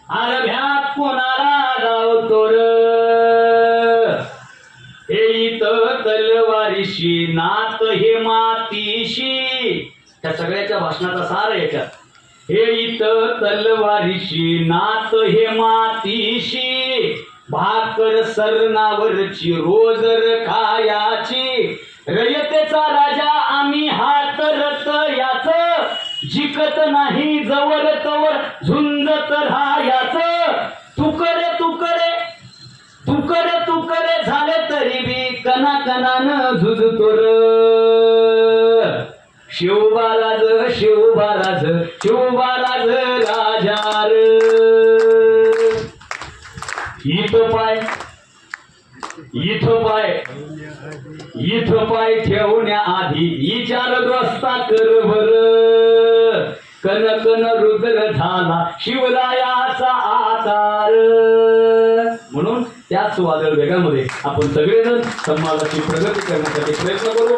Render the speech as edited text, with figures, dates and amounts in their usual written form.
अरभ्यात कोणाला जावतो र हे इथं तलवारीशी नात हे मातीशी. त्या सगळ्याच्या भाषणाचा सार याच्यात हे इथं तलवारीशी नात हे मातीशी. भाकर सरणावरची रोजर खायाची रयतेचा राजा आम्ही हात रत याच. जिकत नाही जवळ तवर झुंजत राहायाच. तुकरे तुकरे तुकरे तुकरे झाले तरी बी कणाकणानं झुजतो र. शिवबाराज शिवबाराज शिवबाराज राजा र. इथं पाय इथं पाय इथं पाय ठेवण्याआधी विचारग्रस्ता कर बर. कन कन रुद्र झाला शिवरायाचा आकार. म्हणून त्याच वादळ वेगामध्ये आपण सगळेजण समाजाची प्रगती करण्यासाठी प्रयत्न करू.